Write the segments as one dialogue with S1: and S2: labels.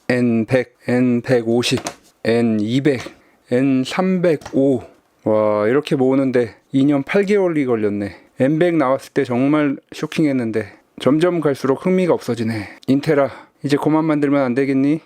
S1: N100, N150, N200, N305. 와, 이렇게 모으는데 2년 8개월이 걸렸네. N100 나왔을 때 정말 쇼킹했는데 점점 갈수록 흥미가 없어지네. 인텔아, 이제 그만 만들면 안 되겠니?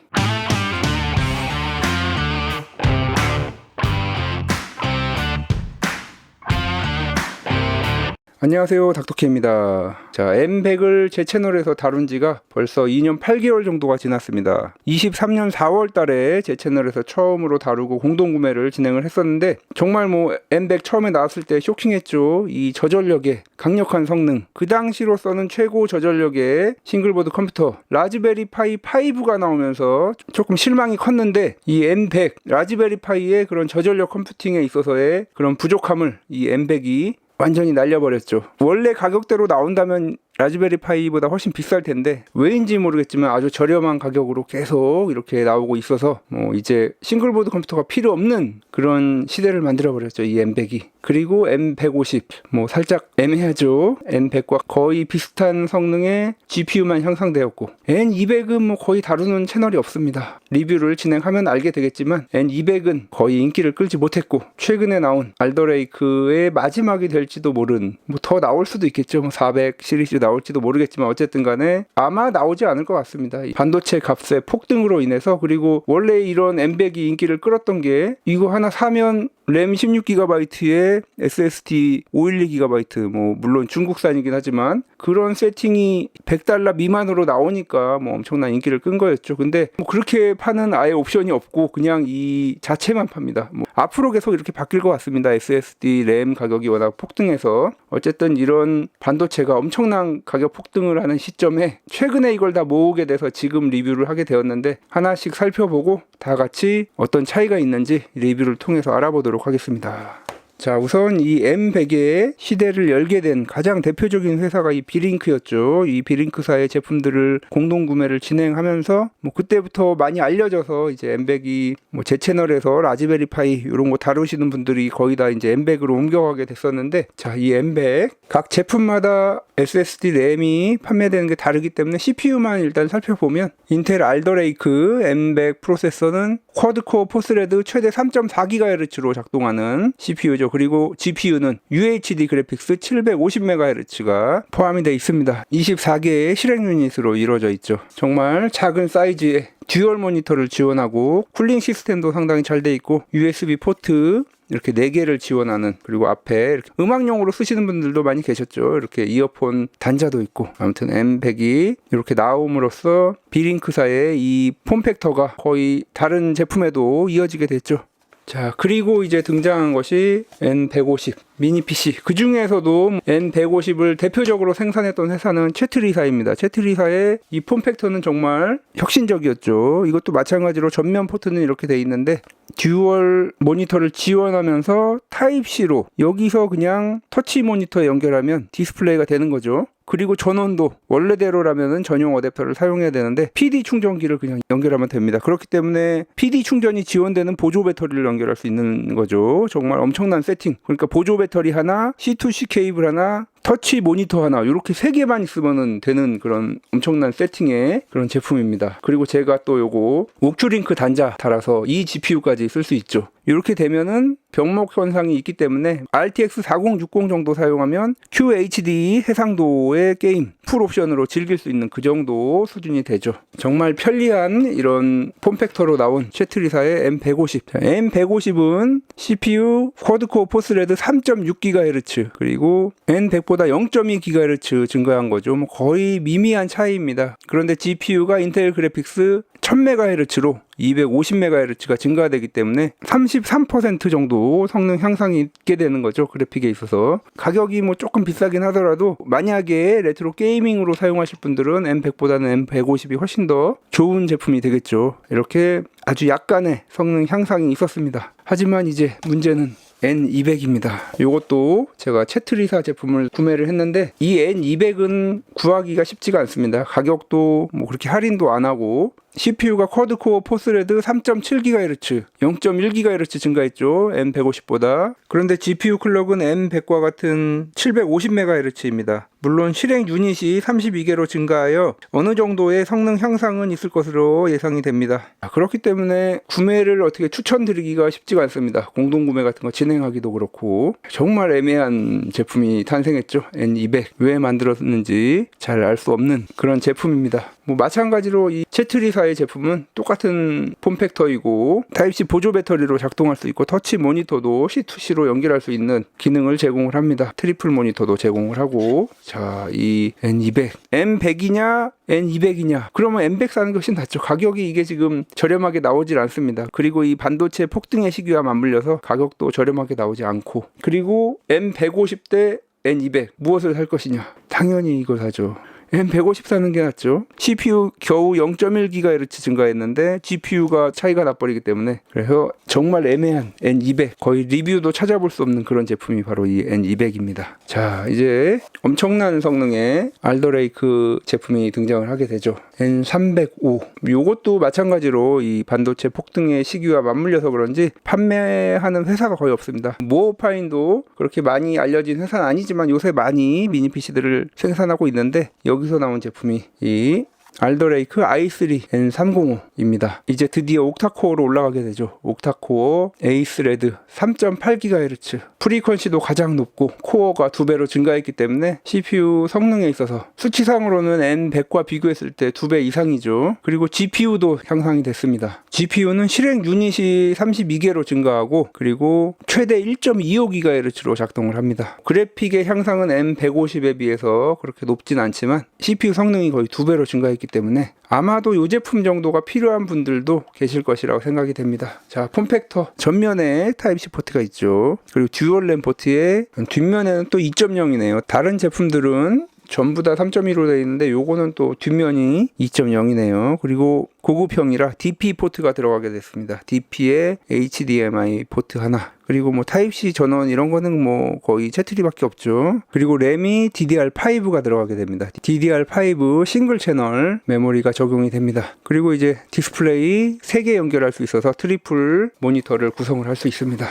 S1: 안녕하세요, 닥터케입니다. 자, N100을 제 채널에서 다룬 지가 벌써 2년 8개월 정도가 지났습니다. 23년 4월 달에 제 채널에서 처음으로 다루고 공동구매를 진행을 했었는데 정말 N100 처음에 나왔을 때 쇼킹했죠. 이 저전력의 강력한 성능, 그 당시로서는 최고 저전력의 싱글보드 컴퓨터 라즈베리 파이 5가 나오면서 조금 실망이 컸는데, 이 N100 라즈베리 파이의 그런 저전력 컴퓨팅에 있어서의 그런 부족함을 이 N100이 완전히 날려버렸죠. 원래 가격대로 나온다면 라즈베리 파이보다 훨씬 비쌀 텐데 왜인지 모르겠지만 아주 저렴한 가격으로 계속 이렇게 나오고 있어서 이제 싱글보드 컴퓨터가 필요 없는 그런 시대를 만들어버렸죠, 이 N100이. 그리고 N150 살짝 애매하죠. N100과 거의 비슷한 성능의 GPU만 형성되었고, N200은 거의 다루는 채널이 없습니다. 리뷰를 진행하면 알게 되겠지만 N200은 거의 인기를 끌지 못했고, 최근에 나온 알더레이크의 마지막이 될지도 모른, 더 나올 수도 있겠죠. 400 시리즈 나올지도 모르겠지만 어쨌든 간에 아마 나오지 않을 것 같습니다. 반도체 값의 폭등으로 인해서. 그리고 원래 이런 N100이 인기를 끌었던 게, 이거 하나 사면 램 16GB에 SSD 512GB, 물론 중국산이긴 하지만 그런 세팅이 $100 미만으로 나오니까 엄청난 인기를 끈 거였죠. 근데 그렇게 파는 아예 옵션이 없고 그냥 이 자체만 팝니다. 앞으로 계속 이렇게 바뀔 것 같습니다. SSD 램 가격이 워낙 폭등해서. 어쨌든 이런 반도체가 엄청난 가격 폭등을 하는 시점에 최근에 이걸 다 모으게 돼서 지금 리뷰를 하게 되었는데, 하나씩 살펴보고 다 같이 어떤 차이가 있는지 리뷰를 통해서 알아보도록 하겠습니다. 자, 우선 이 N100의 시대를 열게 된 가장 대표적인 회사가 이 비링크였죠. 이 비링크사의 제품들을 공동구매를 진행하면서 그때부터 많이 알려져서 이제 N100이 제 채널에서 라즈베리 파이 이런 거 다루시는 분들이 거의 다 이제 N100으로 옮겨가게 됐었는데, 자, 이 N100 각 제품마다 SSD 램이 판매되는 게 다르기 때문에 CPU만 일단 살펴보면, 인텔 알더레이크 N100 프로세서는 쿼드코어 4스레드 최대 3.4GHz로 작동하는 CPU죠. 그리고 GPU는 UHD 그래픽스 750MHz가 포함이 되어 있습니다. 24개의 실행 유닛으로 이루어져 있죠. 정말 작은 사이즈의 듀얼 모니터를 지원하고, 쿨링 시스템도 상당히 잘 되어 있고, USB 포트 이렇게 4개를 지원하는, 그리고 앞에 이렇게 음악용으로 쓰시는 분들도 많이 계셨죠. 이렇게 이어폰 단자도 있고. 아무튼 N100이 이렇게 나옴으로써 비링크사의 이 폼팩터가 거의 다른 제품에도 이어지게 됐죠. 자, 그리고 이제 등장한 것이 N150 미니 PC. 그 중에서도 N150을 대표적으로 생산했던 회사는 채트리사입니다. 채트리사의 이 폼팩터는 정말 혁신적이었죠. 이것도 마찬가지로 전면 포트는 이렇게 돼 있는데, 듀얼 모니터를 지원하면서 타입C로 여기서 그냥 터치 모니터에 연결하면 디스플레이가 되는 거죠. 그리고 전원도 원래대로라면은 전용 어댑터를 사용해야 되는데 PD 충전기를 그냥 연결하면 됩니다. 그렇기 때문에 PD 충전이 지원되는 보조 배터리를 연결할 수 있는 거죠. 정말 엄청난 세팅. 그러니까 보조 배터리 하나, C2C 케이블 하나, 터치 모니터 하나, 이렇게 3개만 있으면 되는 그런 엄청난 세팅의 그런 제품입니다. 그리고 제가 또 요거 옥큐링크 단자 달아서 이 GPU까지 쓸 수 있죠. 이렇게 되면은 병목 현상이 있기 때문에 RTX 4060 정도 사용하면 QHD 해상도의 게임 풀옵션으로 즐길 수 있는 그 정도 수준이 되죠. 정말 편리한 이런 폼팩터로 나온 채트리사의 M150. M150은 CPU 쿼드코어 4스레드 3.6GHz, 그리고 N100보다 0.2GHz 증가한 거죠. 거의 미미한 차이입니다. 그런데 GPU가 인텔 그래픽스 1000MHz로 250MHz가 증가되기 때문에 33% 정도 성능 향상이 있게 되는 거죠. 그래픽에 있어서. 가격이 조금 비싸긴 하더라도 만약에 레트로 게이밍으로 사용하실 분들은 M100보다는 M150이 훨씬 더 좋은 제품이 되겠죠. 이렇게 아주 약간의 성능 향상이 있었습니다. 하지만 이제 문제는 N200입니다. 이것도 제가 채트리사 제품을 구매를 했는데, 이 N200은 구하기가 쉽지가 않습니다. 가격도 그렇게 할인도 안 하고 CPU가 쿼드코어 4스레드 3.7GHz, 0.1GHz 증가했죠. M150보다. 그런데 GPU 클럭은 M100과 같은 750MHz입니다. 물론 실행 유닛이 32개로 증가하여 어느 정도의 성능 향상은 있을 것으로 예상이 됩니다. 그렇기 때문에 구매를 어떻게 추천드리기가 쉽지가 않습니다. 공동구매 같은 거 진행하기도 그렇고 정말 애매한 제품이 탄생했죠. N200 왜 만들었는지 잘 알 수 없는 그런 제품입니다. 마찬가지로 이 채트리사의 제품은 똑같은 폼팩터이고 타입C 보조 배터리로 작동할 수 있고 터치 모니터도 C2C로 연결할 수 있는 기능을 제공을 합니다. 트리플 모니터도 제공을 하고, 자, 이 N200 M100이냐 N200이냐, 그러면 M100 사는 것이 낫죠. 가격이 이게 지금 저렴하게 나오질 않습니다. 그리고 이 반도체 폭등의 시기와 맞물려서 가격도 저렴하게 나오지 않고, 그리고 M150 대 N200 무엇을 살 것이냐, 당연히 이걸 사죠. M150 사는 게 낫죠. CPU 겨우 0.1GHz 증가했는데 GPU가 차이가 나버리기 때문에, 그래서 정말 애매한 N200, 거의 리뷰도 찾아볼 수 없는 그런 제품이 바로 이 N200입니다. 자, 이제 엄청난 성능의 알더레이크 제품이 등장을 하게 되죠. N305. 요것도 마찬가지로 이 반도체 폭등의 시기와 맞물려서 그런지 판매하는 회사가 거의 없습니다. 모어파인도 그렇게 많이 알려진 회사는 아니지만 요새 많이 미니 PC들을 생산하고 있는데, 여기서 나온 제품이 이 알더레이크 i3 N305입니다. 이제 드디어 옥타코어로 올라가게 되죠. 옥타코어 A3레드 3.8GHz, 프리퀀시도 가장 높고 코어가 2배로 증가했기 때문에 CPU 성능에 있어서 수치상으로는 N100과 비교했을 때 2배 이상이죠. 그리고 GPU도 향상이 됐습니다. GPU는 실행 유닛이 32개로 증가하고, 그리고 최대 1.25GHz로 작동을 합니다. 그래픽의 향상은 M150에 비해서 그렇게 높진 않지만 CPU 성능이 거의 2배로 증가했기 때문에 아마도 이 제품 정도가 필요한 분들도 계실 것이라고 생각이 됩니다. 자, 폼팩터 전면에 타입C 포트가 있죠. 그리고 듀얼 램 포트에 뒷면에는 또 2.0이네요. 다른 제품들은 전부 다 3.1로 되어 있는데 요거는 또 뒷면이 2.0이네요. 그리고 고급형이라 DP 포트가 들어가게 됐습니다. DP에 HDMI 포트 하나, 그리고 타입C 전원 이런 거는 거의 채트리밖에 없죠. 그리고 램이 DDR5가 들어가게 됩니다. DDR5 싱글 채널 메모리가 적용이 됩니다. 그리고 이제 디스플레이 3개 연결할 수 있어서 트리플 모니터를 구성을 할 수 있습니다.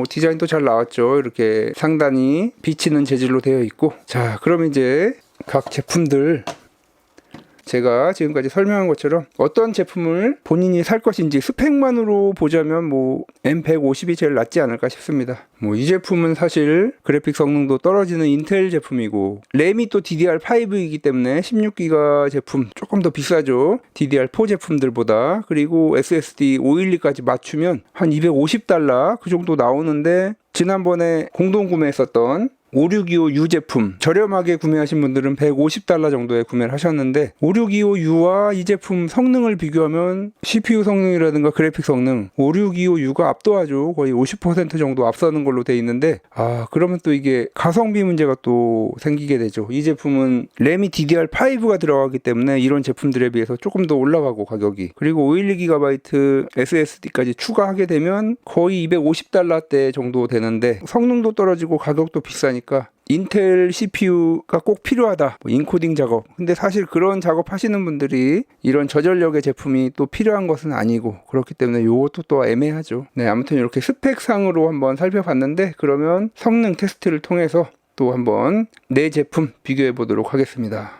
S1: 디자인도 잘 나왔죠. 이렇게 상단이 비치는 재질로 되어 있고, 자, 그럼 이제 각 제품들 제가 지금까지 설명한 것처럼 어떤 제품을 본인이 살 것인지 스펙만으로 보자면 M150이 제일 낫지 않을까 싶습니다. 이 제품은 사실 그래픽 성능도 떨어지는 인텔 제품이고, 램이 또 DDR5이기 때문에 16기가 제품 조금 더 비싸죠. DDR4 제품들보다. 그리고 SSD 512까지 맞추면 한 $250 그 정도 나오는데, 지난번에 공동 구매했었던 5625U 제품 저렴하게 구매하신 분들은 $150 정도에 구매를 하셨는데, 5625U와 이 제품 성능을 비교하면 CPU 성능이라든가 그래픽 성능 5625U가 압도하죠. 거의 50% 정도 앞서는 걸로 돼 있는데, 그러면 또 이게 가성비 문제가 또 생기게 되죠. 이 제품은 램이 DDR5가 들어가기 때문에 이런 제품들에 비해서 조금 더 올라가고 가격이, 그리고 512GB SSD까지 추가하게 되면 거의 $250대 정도 되는데 성능도 떨어지고 가격도 비싸니까 인텔 CPU가 꼭 필요하다. 인코딩 작업. 근데 사실 그런 작업 하시는 분들이 이런 저전력의 제품이 또 필요한 것은 아니고, 그렇기 때문에 이것도 또 애매하죠. 네, 아무튼 이렇게 스펙상으로 한번 살펴봤는데, 그러면 성능 테스트를 통해서 또 한번 네 제품 비교해 보도록 하겠습니다.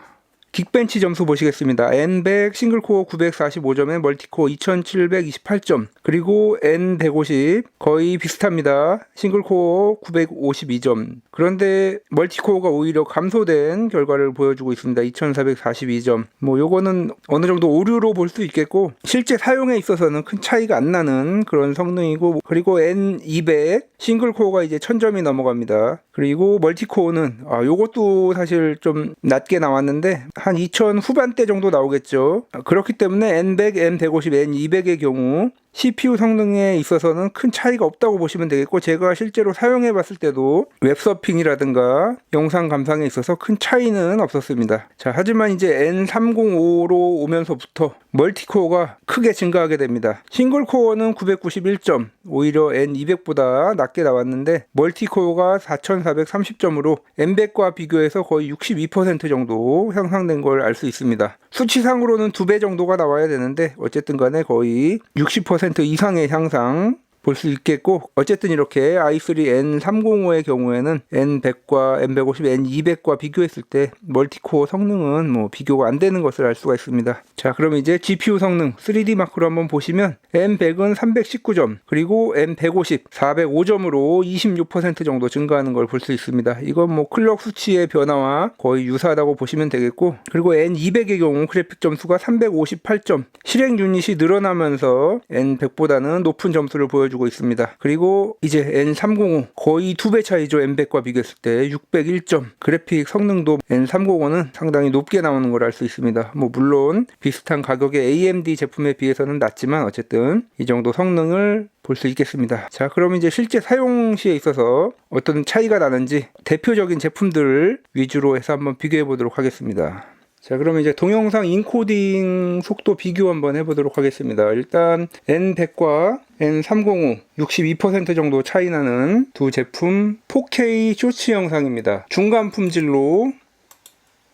S1: 긱벤치 점수 보시겠습니다. N100 싱글코어 945점에 멀티코어 2728점, 그리고 N150 거의 비슷합니다. 싱글코어 952점. 그런데 멀티코어가 오히려 감소된 결과를 보여주고 있습니다. 2442점. 요거는 어느 정도 오류로 볼 수 있겠고, 실제 사용에 있어서는 큰 차이가 안 나는 그런 성능이고, 그리고 N200 싱글코어가 이제 1000점이 넘어갑니다. 그리고 멀티코어는 요것도 사실 좀 낮게 나왔는데 한 2000 후반대 정도 나오겠죠. 그렇기 때문에 N100, N150, N200의 경우 CPU 성능에 있어서는 큰 차이가 없다고 보시면 되겠고, 제가 실제로 사용해 봤을 때도 웹서핑이라든가 영상 감상에 있어서 큰 차이는 없었습니다. 자, 하지만 이제 N305로 오면서부터 멀티코어가 크게 증가하게 됩니다. 싱글코어는 991점, 오히려 N200보다 낮게 나왔는데 멀티코어가 4430점으로 M100과 비교해서 거의 62% 정도 향상된 걸 알 수 있습니다. 수치상으로는 2배 정도가 나와야 되는데 어쨌든 간에 거의 60% 이상의 향상 볼 수 있겠고, 어쨌든 이렇게 i3 N305의 경우에는 N100과 N150, N200과 비교했을 때 멀티코어 성능은 뭐 비교가 안 되는 것을 알 수가 있습니다. 자, 그럼 이제 GPU 성능 3D 마크로 한번 보시면 N100은 319점, 그리고 N150 405점으로 26% 정도 증가하는 걸 볼 수 있습니다. 이건 뭐 클럭 수치의 변화와 거의 유사하다고 보시면 되겠고, 그리고 N200의 경우 그래픽 점수가 358점, 실행 유닛이 늘어나면서 N100보다는 높은 점수를 보여주고 있습니다. 그리고 이제 N305 거의 2배 차이죠. N100과 비교했을 때 601점. 그래픽 성능도 N305는 상당히 높게 나오는 걸 알 수 있습니다. 뭐 물론 비슷한 가격의 AMD 제품에 비해서는 낮지만 어쨌든 이 정도 성능을 볼 수 있겠습니다. 자, 그럼 이제 실제 사용 시에 있어서 어떤 차이가 나는지 대표적인 제품들을 위주로 해서 한번 비교해 보도록 하겠습니다. 자, 그러면 이제 동영상 인코딩 속도 비교 한번 해보도록 하겠습니다. 일단 N100과 N305 62% 정도 차이 나는 두 제품 4K 쇼츠 영상입니다. 중간 품질로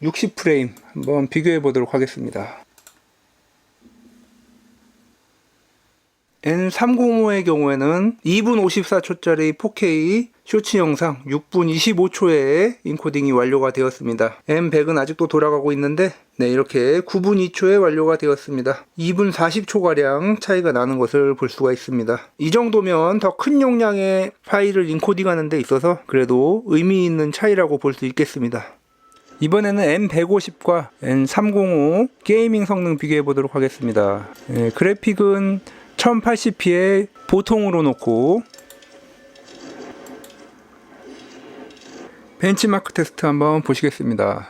S1: 60프레임 한번 비교해 보도록 하겠습니다. N305의 경우에는 2분 54초짜리 4K 쇼츠 영상 6분 25초에 인코딩이 완료가 되었습니다. M100은 아직도 돌아가고 있는데 이렇게 9분 2초에 완료가 되었습니다. 2분 40초가량 차이가 나는 것을 볼 수가 있습니다. 이 정도면 더 큰 용량의 파일을 인코딩하는 데 있어서 그래도 의미 있는 차이라고 볼 수 있겠습니다. 이번에는 M150과 N305 게이밍 성능 비교해 보도록 하겠습니다. 그래픽은 1080p에 보통으로 놓고 벤치마크 테스트 한번 보시겠습니다.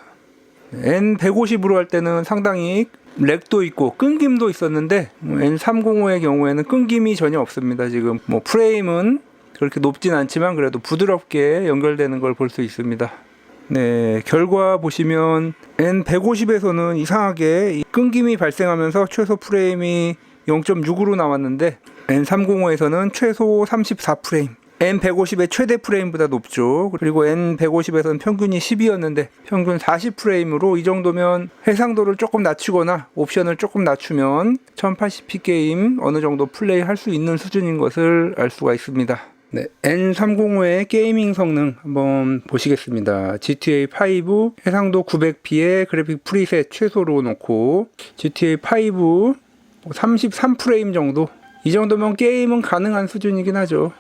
S1: N150으로 할 때는 상당히 렉도 있고 끊김도 있었는데 N305의 경우에는 끊김이 전혀 없습니다. 지금 뭐 프레임은 그렇게 높진 않지만 그래도 부드럽게 연결되는 걸 볼 수 있습니다. 네, 결과 보시면 N150에서는 이상하게 끊김이 발생하면서 최소 프레임이 0.6으로 나왔는데 N305에서는 최소 34프레임, N150의 최대 프레임보다 높죠. 그리고 N150에서는 평균이 10이었는데 평균 40프레임으로 이 정도면 해상도를 조금 낮추거나 옵션을 조금 낮추면 1080p 게임 어느 정도 플레이 할 수 있는 수준인 것을 알 수가 있습니다. 네, N305의 게이밍 성능 한번 보시겠습니다. GTA5 해상도 900p에 그래픽 프리셋 최소로 놓고 GTA5 33프레임 정도, 이 정도면 게임은 가능한 수준이긴 하죠.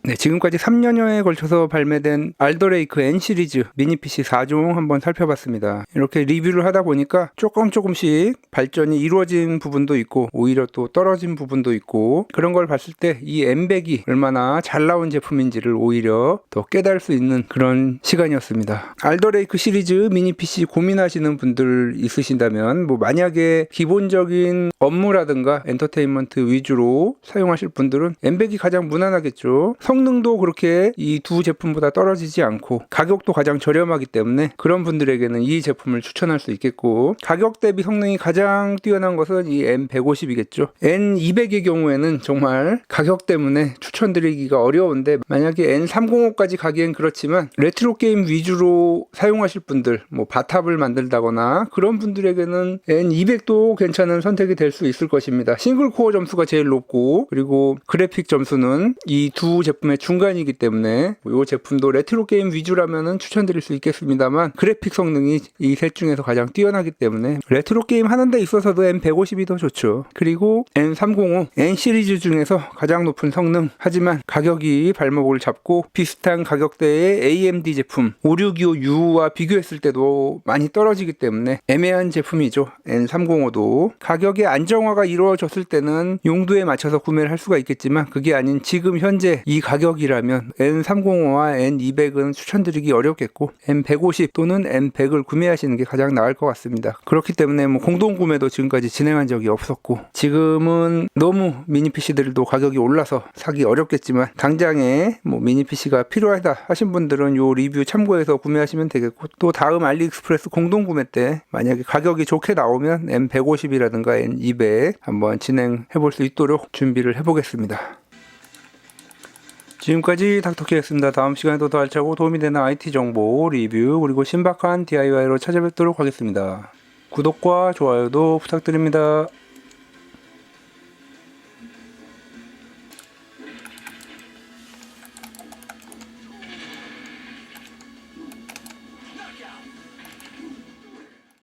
S1: 네, 지금까지 3년여에 걸쳐서 발매된 알더레이크 N 시리즈 미니 PC 4종 한번 살펴봤습니다. 이렇게 리뷰를 하다 보니까 조금씩 발전이 이루어진 부분도 있고 오히려 또 떨어진 부분도 있고, 그런 걸 봤을 때 이 M100이 얼마나 잘 나온 제품인지를 오히려 더 깨달을 수 있는 그런 시간이었습니다. 알더레이크 시리즈 미니 PC 고민하시는 분들 있으신다면 뭐 만약에 기본적인 업무라든가 엔터테인먼트 위주로 사용하실 분들은 M100이 가장 무난하겠죠. 성능도 그렇게 이 두 제품보다 떨어지지 않고 가격도 가장 저렴하기 때문에 그런 분들에게는 이 제품을 추천할 수 있겠고, 가격 대비 성능이 가장 뛰어난 것은 이 M150이겠죠. N200의 경우에는 정말 가격 때문에 추천드리기가 어려운데, 만약에 N305까지 가기엔 그렇지만 레트로 게임 위주로 사용하실 분들, 뭐 바탑을 만들다거나 그런 분들에게는 N200도 괜찮은 선택이 될 수 있을 것입니다. 싱글 코어 점수가 제일 높고, 그리고 그래픽 점수는 이 두 제품의 중간이기 때문에 이 제품도 레트로 게임 위주라면 추천드릴 수 있겠습니다만, 그래픽 성능이 이 셋 중에서 가장 뛰어나기 때문에 레트로 게임 하는 데 있어서도 M150이 더 좋죠. 그리고 N305 N 시리즈 중에서 가장 높은 성능, 하지만 가격이 발목을 잡고 비슷한 가격대의 AMD 제품 5625U와 비교했을 때도 많이 떨어지기 때문에 애매한 제품이죠. N305도 가격의 안정화가 이루어졌을 때는 용도에 맞춰서 구매를 할 수가 있겠지만, 그게 아닌 지금 현재 이 가격이라면 N305와 N200은 추천드리기 어렵겠고 N150 또는 N100을 구매하시는 게 가장 나을 것 같습니다. 그렇기 때문에 뭐 공동 구매도 지금까지 진행한 적이 없었고, 지금은 너무 미니 PC들도 가격이 올라서 사기 어렵겠지만 당장에 뭐 미니 PC가 필요하다 하신 분들은 요 리뷰 참고해서 구매하시면 되겠고, 또 다음 알리익스프레스 공동 구매 때 만약에 가격이 좋게 나오면 N150이라든가 N200 한번 진행해 볼 수 있도록 준비를 해보겠습니다. 지금까지 닥터케였습니다. 다음 시간에도 더 알차고 도움이 되는 IT 정보, 리뷰, 그리고 신박한 DIY로 찾아뵙도록 하겠습니다. 구독과 좋아요도 부탁드립니다.